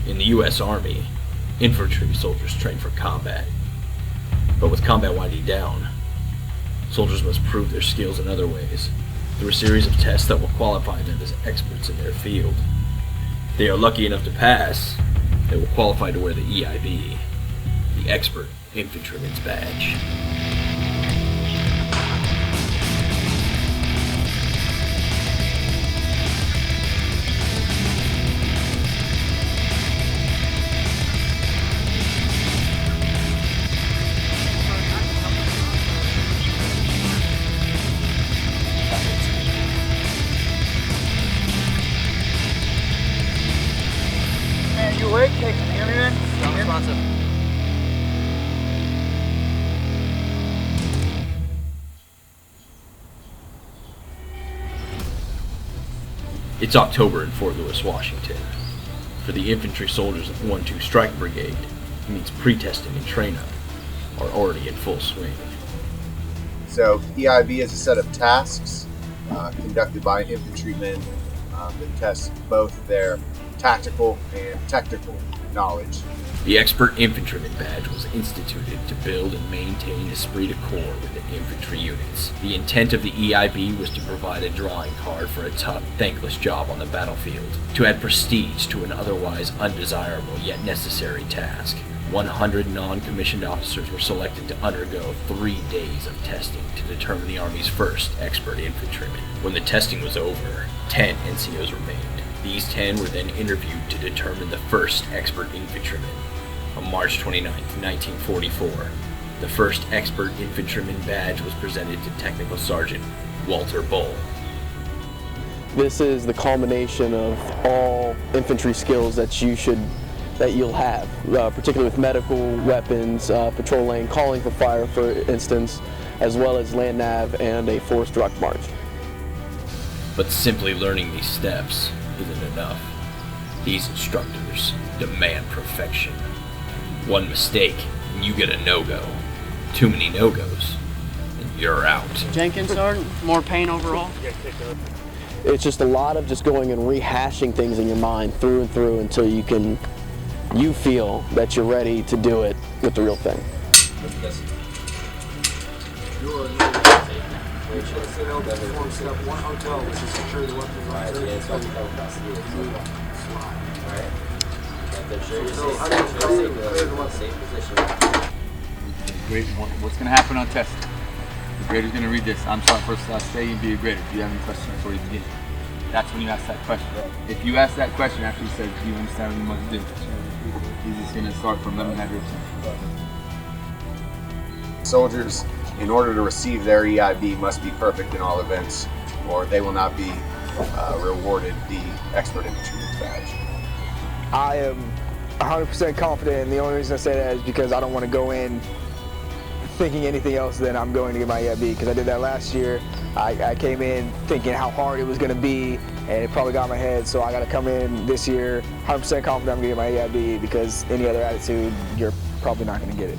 In the U.S. Army, infantry soldiers train for combat. But with combat winding down, soldiers must prove their skills in other ways, through a series of tests that will qualify them as experts in their field. If they are lucky enough to pass, they will qualify to wear the EIB, the Expert Infantryman's Badge. You awake? Hey, can you hear me, man? I'm responsive. It's October in Fort Lewis, Washington. For the infantry soldiers of 1-2 Strike Brigade, it means pre-testing and train-up are already in full swing. So EIB is a set of tasks conducted by infantrymen that test both their tactical and technical knowledge. The Expert Infantryman Badge was instituted to build and maintain esprit de corps within infantry units. The intent of the EIB was to provide a drawing card for a tough, thankless job on the battlefield, to add prestige to an otherwise undesirable yet necessary task. 100 non-commissioned officers were selected to undergo 3 days of testing to determine the Army's first expert infantryman. When the testing was over, 10 NCOs remained. These 10 were then interviewed to determine the first expert infantryman. On March 29, 1944, the first Expert Infantryman Badge was presented to Technical Sergeant Walter Bull. This is the culmination of all infantry skills that you'll have, particularly with medical, weapons, patrol lane, calling for fire, for instance, as well as land nav and a forced ruck march. But simply learning these steps isn't enough. These instructors demand perfection. One mistake, and you get a no-go. Too many no-goes, and you're out. Jenkins, Sergeant, more pain overall? It's just a lot of just going and rehashing things in your mind through and through until you feel that you're ready to do it with the real thing. Great. What's going to happen on test? The grader's going to read this. I'm sorry, first last day, and be a grader. Do you have any questions before you begin? That's when you ask that question. If you ask that question after he says, do you understand what you must do? He's just going to start from, let me have your attention. Soldiers, in order to receive their EIB, must be perfect in all events, or they will not be rewarded the Expert Infantryman Badge. I am 100% confident, and the only reason I say that is because I don't want to go in thinking anything else than I'm going to get my EIB, because I did that last year. I came in thinking how hard it was going to be, and it probably got in my head, so I got to come in this year 100% confident I'm going to get my EIB, because any other attitude, you're probably not going to get it.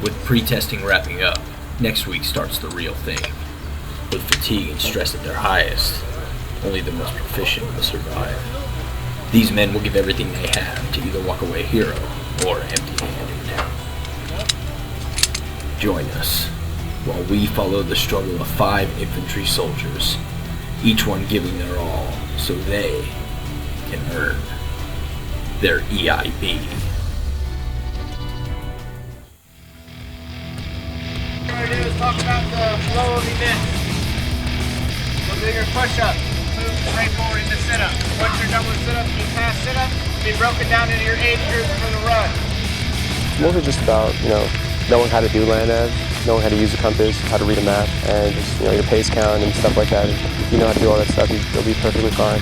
With pre-testing wrapping up, next week starts the real thing. With fatigue and stress at their highest, only the most proficient will survive. These men will give everything they have to either walk away hero or empty-handed. Join us while we follow the struggle of 5 infantry soldiers, each one giving their all so they can earn their EIB. What we're going to do is talk about the flow of events. We'll do your push-up. Move straight forward into sit-up. Once you're done with sit-up, you pass sit-up, be broken down into your age group for the run. It's mostly just about, knowing how to do land nav, knowing how to use a compass, how to read a map, and just, your pace count and stuff like that. If you know how to do all that stuff, you'll be perfectly fine.